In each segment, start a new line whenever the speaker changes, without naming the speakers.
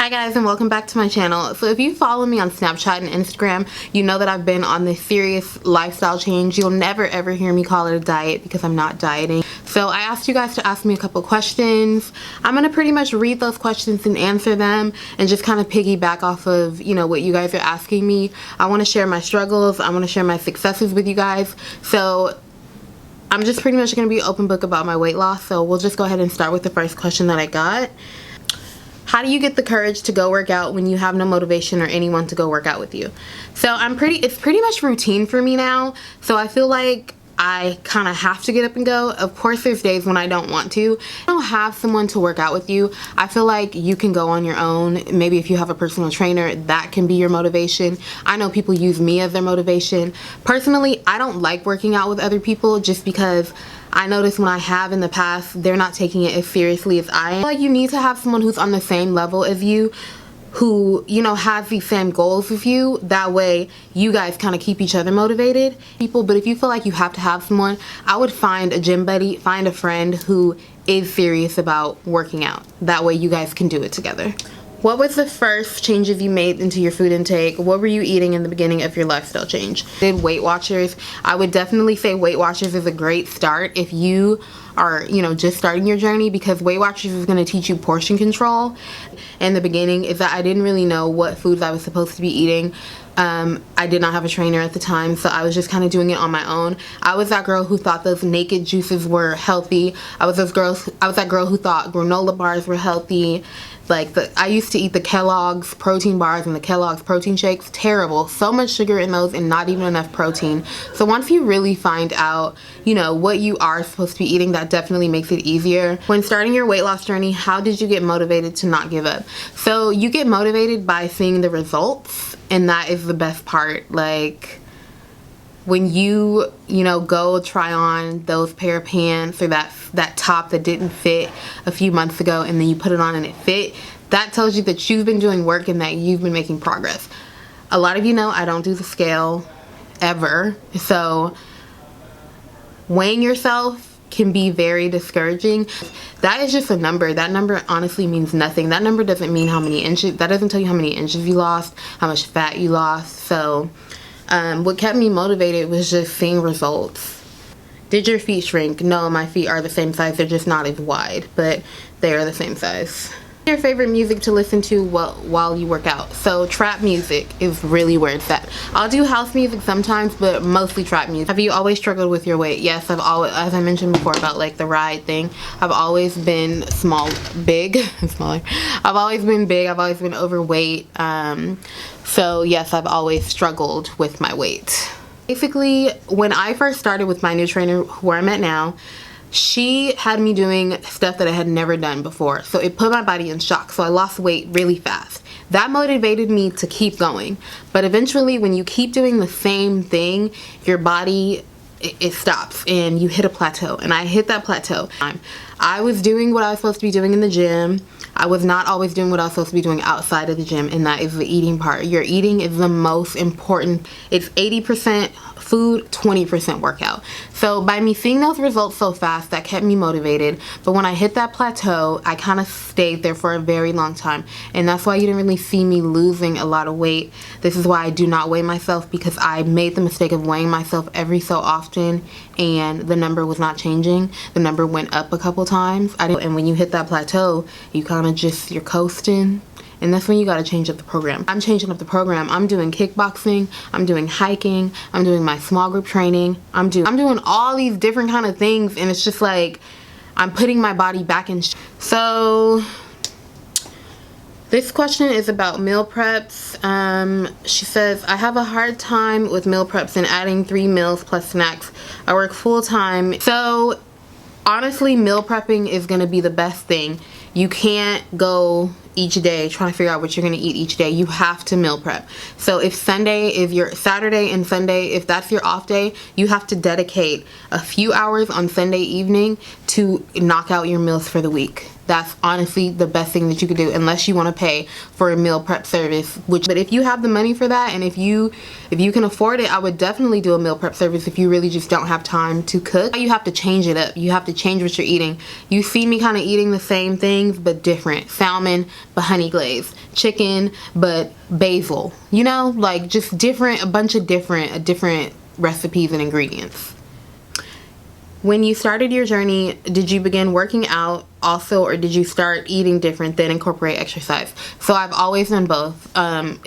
Hi guys, and welcome back to my channel. So if you follow me on Snapchat and Instagram, you know that I've been on this serious lifestyle change. You'll never ever hear me call it a diet because I'm not dieting. So I asked you guys to ask me a couple questions. I'm gonna pretty much read those questions and answer them and just kind of piggyback off of, you know, what you guys are asking me. I want to share my struggles. I want to share my successes with you guys. So I'm just pretty much gonna be open book about my weight loss. So we'll just go ahead and start with the first question that I got. How do you get the courage to go work out when you have no motivation or anyone to go work out with you? So it's pretty much routine for me now. So I feel like I kind of have to get up and go. Of course, there's days when I don't want to. I don't have someone to work out with you. I feel like you can go on your own. Maybe if you have a personal trainer, that can be your motivation. I know people use me as their motivation. Personally, I don't like working out with other people just because I noticed when I have in the past, they're not taking it as seriously as I am. I feel like you need to have someone who's on the same level as you, who, you know, has the same goals as you. That way you guys kind of keep each other motivated. But if you feel like you have to have someone, I would find a gym buddy, find a friend who is serious about working out. That way you guys can do it together. What was the first changes you made into your food intake? What were you eating in the beginning of your lifestyle change? Did Weight Watchers. I would definitely say Weight Watchers is a great start if you are, you know, just starting your journey, because Weight Watchers is going to teach you portion control. In the beginning is that I didn't really know what foods I was supposed to be eating. I did not have a trainer at the time, so I was just kind of doing it on my own. I was that girl who thought those naked juices were healthy. I was that girl who thought granola bars were healthy. I used to eat the Kellogg's protein bars and the Kellogg's protein shakes. Terrible. So much sugar in those and not even enough protein. So once you really find out, you know, what you are supposed to be eating, that definitely makes it easier. When starting your weight loss journey, how did you get motivated to not give up? So you get motivated by seeing the results, and that is the best part. Like, when you know, go try on those pair of pants or that top that didn't fit a few months ago, and then you put it on and it fit, that tells you that you've been doing work and that you've been making progress. A lot of you know I don't do the scale ever, so weighing yourself can be very discouraging. That is just a number. That number honestly means nothing. That number doesn't mean how many inches. That doesn't tell you how many inches you lost, how much fat you lost. So what kept me motivated was just seeing results. Did your feet shrink? No, my feet are the same size. They're just not as wide, but they are the same size. Your favorite music to listen to while you work out? So trap music is really where it's at. I'll do house music sometimes, but mostly trap music. Have you always struggled with your weight? Yes, I've always, as I mentioned before about like the ride thing, I've always been smaller. I've always been big. I've always been overweight. So yes, I've always struggled with my weight. Basically, when I first started with my new trainer, where I'm at now, she had me doing stuff that I had never done before. So it put my body in shock. So I lost weight really fast. That motivated me to keep going. But eventually, when you keep doing the same thing, your body, it stops and you hit a plateau. And I hit that plateau. I was doing what I was supposed to be doing in the gym. I was not always doing what I was supposed to be doing outside of the gym, and that is the eating part. Your eating is the most important. It's 80% food, 20% workout. So by me seeing those results so fast, that kept me motivated. But when I hit that plateau, I kind of stayed there for a very long time. And that's why you didn't really see me losing a lot of weight. This is why I do not weigh myself, because I made the mistake of weighing myself every so often and the number was not changing. The number went up a couple times. And when you hit that plateau, you kind of just, you're coasting. And that's when you got to change up the program. I'm changing up the program. I'm doing kickboxing. I'm doing hiking. I'm doing my small group training. I'm doing all these different kind of things. And it's just like, I'm putting my body back in. So this question is about meal preps. She says, I have a hard time with meal preps and adding 3 meals plus snacks. I work full time. So honestly, meal prepping is going to be the best thing. You can't go each day trying to figure out what you're going to eat each day. You have to meal prep. So if Sunday is your Saturday and Sunday, if that's your off day, you have to dedicate a few hours on Sunday evening to knock out your meals for the week. That's honestly the best thing that you could do, unless you want to pay for a meal prep service. But if you have the money for that, and if you can afford it, I would definitely do a meal prep service if you really just don't have time to cook. You have to change it up. You have to change what you're eating. You see me kind of eating the same things but different. Salmon, but honey glazed, chicken but basil, you know, like just different, a bunch of different recipes and ingredients. When you started your journey, did you begin working out also, or did you start eating different then incorporate exercise? So I've always done both.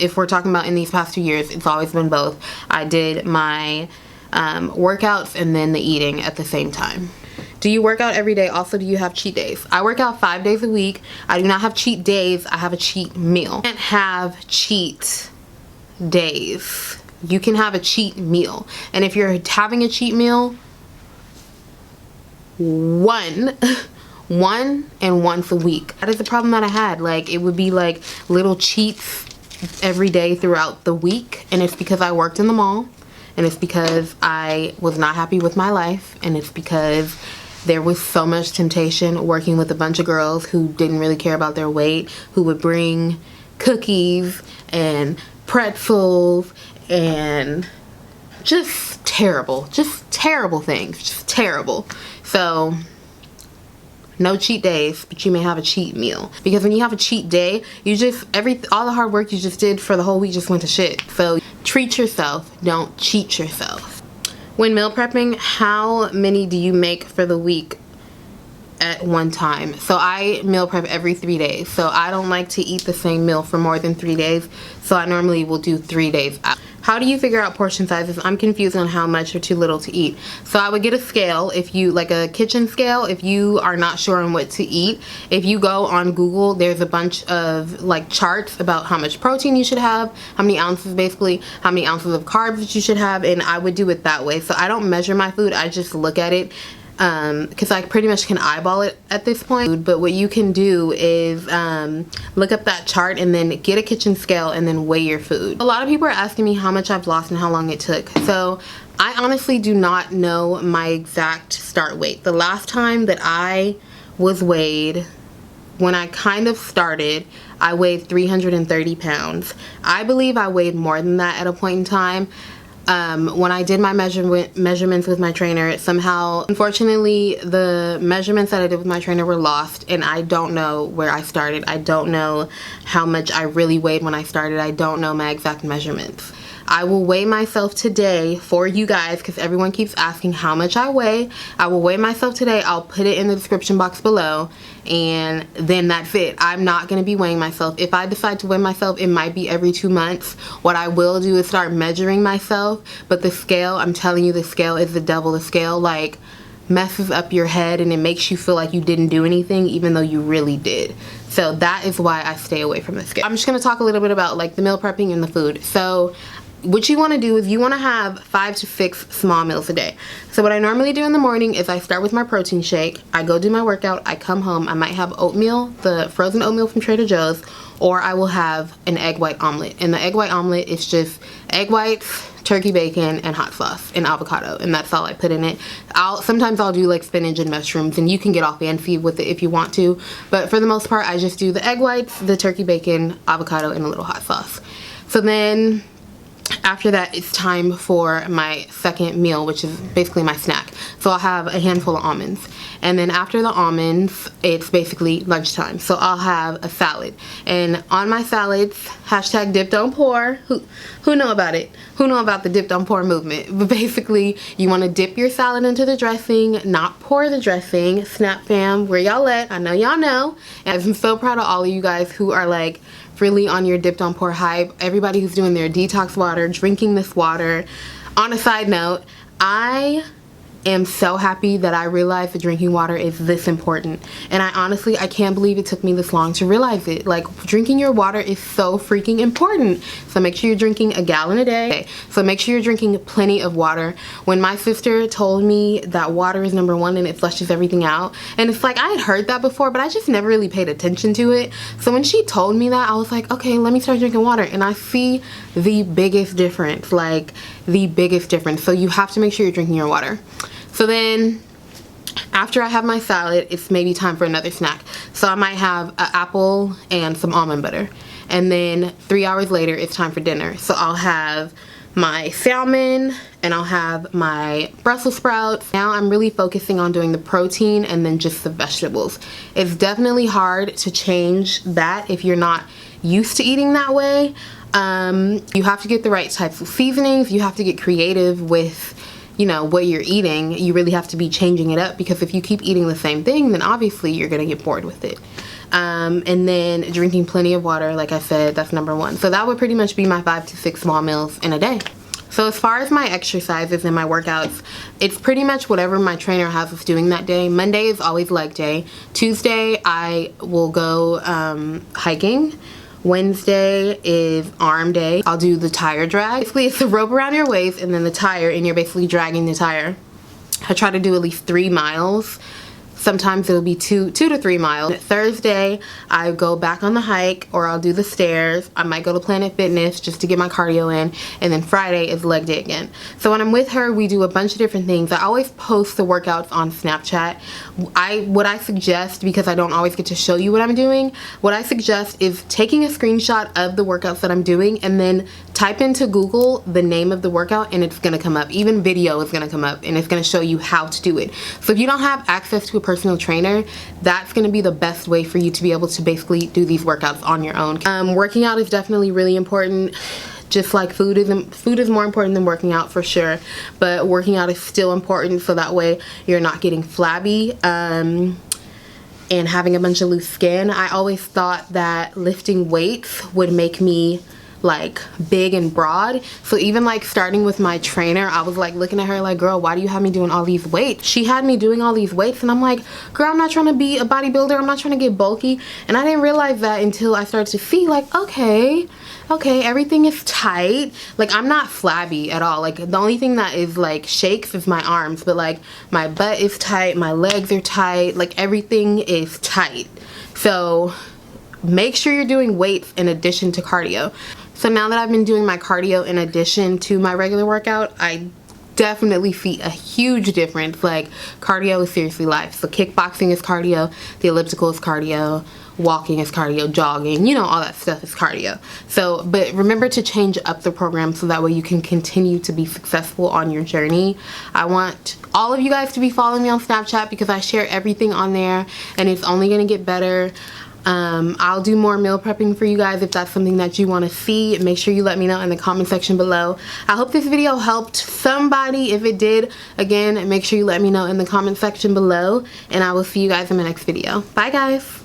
If we're talking about in these past 2 years, it's always been both. I did my workouts and then the eating at the same time. Do you work out every day? Also, do you have cheat days? I work out 5 days a week. I do not have cheat days. I have a cheat meal. You can't have cheat days. You can have a cheat meal. And if you're having a cheat meal, one and once a week. That is the problem that I had. Like, it would be like little cheats every day throughout the week, and it's because I worked in the mall, and it's because I was not happy with my life, and it's because there was so much temptation working with a bunch of girls who didn't really care about their weight, who would bring cookies and pretzels and just terrible things, just terrible. So no cheat days, but you may have a cheat meal, because when you have a cheat day, you just all the hard work you just did for the whole week just went to shit. So treat yourself, don't cheat yourself. When meal prepping, how many do you make for the week at one time? So I meal prep every 3 days, so I don't like to eat the same meal for more than 3 days, so I normally will do 3 days out. How do you figure out portion sizes? I'm confused on how much or too little to eat. So I would get a scale, if you like a kitchen scale, if you are not sure on what to eat. If you go on Google, there's a bunch of like charts about how much protein you should have, how many ounces, basically how many ounces of carbs that you should have, and I would do it that way. So I don't measure my food, I just look at it, because I pretty much can eyeball it at this point. But what you can do is look up that chart and then get a kitchen scale and then weigh your food. A lot of people are asking me how much I've lost and how long it took. So I honestly do not know my exact start weight. The last time that I was weighed, when I kind of started, I weighed 330 pounds. I believe I weighed more than that at a point in time. When I did my measurements with my trainer, somehow, unfortunately, the measurements that I did with my trainer were lost, and I don't know where I started. I don't know how much I really weighed when I started. I don't know my exact measurements. I will weigh myself today for you guys, because everyone keeps asking how much I weigh. I will weigh myself today. I'll put it in the description box below, and then that's it. I'm not going to be weighing myself. If I decide to weigh myself, it might be every 2 months. What I will do is start measuring myself, but the scale, I'm telling you, the scale is the devil. The scale, like, messes up your head, and it makes you feel like you didn't do anything even though you really did. So that is why I stay away from the scale. I'm just going to talk a little bit about like the meal prepping and the food. So what you want to do is you want to have 5 to 6 small meals a day. So what I normally do in the morning is I start with my protein shake. I go do my workout. I come home. I might have oatmeal, the frozen oatmeal from Trader Joe's, or I will have an egg white omelet. And the egg white omelet is just egg whites, turkey bacon, and hot sauce and avocado, and that's all I put in it. Sometimes I'll do like spinach and mushrooms, and you can get all fancy with it if you want to, but for the most part I just do the egg whites, the turkey bacon, avocado, and a little hot sauce. So then after that, it's time for my second meal, which is basically my snack. So I'll have a handful of almonds. And then after the almonds, it's basically lunchtime. So I'll have a salad. And on my salads, hashtag dip don't pour. Who know about it? Who know about the dip don't pour movement? But basically, you want to dip your salad into the dressing, not pour the dressing. Snap fam, where y'all at? I know y'all know. And I'm so proud of all of you guys who are like really on your dip don't pour hype. Everybody who's doing their detox water, drinking this water. On a side note, I am so happy that I realized that drinking water is this important, and I can't believe it took me this long to realize it. Like, drinking your water is so freaking important. So make sure you're drinking a gallon a day. So make sure you're drinking plenty of water. When my sister told me that water is #1 and it flushes everything out, and it's like I had heard that before, but I just never really paid attention to it. So when she told me that, I was like, okay, let me start drinking water, and I see the biggest difference, like the biggest difference. So you have to make sure you're drinking your water. So then after I have my salad, it's maybe time for another snack. So I might have an apple and some almond butter. And then 3 hours later, it's time for dinner. So I'll have my salmon, and I'll have my Brussels sprouts. Now I'm really focusing on doing the protein and then just the vegetables. It's definitely hard to change that if you're not used to eating that way. You have to get the right types of seasonings. You have to get creative with, you know, what you're eating. You really have to be changing it up, because if you keep eating the same thing, then obviously you're gonna get bored with it. And then drinking plenty of water, like I said, that's number one. So that would pretty much be my 5 to 6 small meals in a day. So as far as my exercises and my workouts, it's pretty much whatever my trainer has us doing that day. Monday is always leg day. Tuesday I will go hiking. Wednesday is arm day. I'll do the tire drag. Basically it's the rope around your waist and then the tire, and you're basically dragging the tire. I try to do at least 3 miles. Sometimes it'll be 2 to 3 miles. Thursday, I go back on the hike, or I'll do the stairs. I might go to Planet Fitness just to get my cardio in. And then Friday is leg day again. So when I'm with her, we do a bunch of different things. I always post the workouts on Snapchat. What I suggest, because I don't always get to show you what I'm doing, what I suggest is taking a screenshot of the workouts that I'm doing and then type into Google the name of the workout, and it's gonna come up. Even video is gonna come up, and it's gonna show you how to do it. So if you don't have access to a personal trainer, that's gonna be the best way for you to be able to basically do these workouts on your own. Working out is definitely really important. Just like food is more important than working out, for sure, but working out is still important, so that way you're not getting flabby and having a bunch of loose skin. I always thought that lifting weights would make me like big and broad. So even like starting with my trainer, I was like looking at her like, girl, why do you have me doing all these weights? She had me doing all these weights, and I'm like, girl, I'm not trying to be a bodybuilder. I'm not trying to get bulky. And I didn't realize that until I started to see like, okay, everything is tight. Like I'm not flabby at all. Like the only thing that is like shakes is my arms, but like my butt is tight, my legs are tight, like everything is tight. So make sure you're doing weights in addition to cardio. So now that I've been doing my cardio in addition to my regular workout, I definitely see a huge difference. Like cardio is seriously life. So kickboxing is cardio, the elliptical is cardio, walking is cardio, jogging, you know, all that stuff is cardio. So, but remember to change up the program so that way you can continue to be successful on your journey. I want all of you guys to be following me on Snapchat, because I share everything on there and it's only gonna get better. I'll do more meal prepping for you guys if that's something that you want to see. Make sure you let me know in the comment section below. I hope this video helped somebody. If it did, again, make sure you let me know in the comment section below, and I will see you guys in my next video. Bye guys.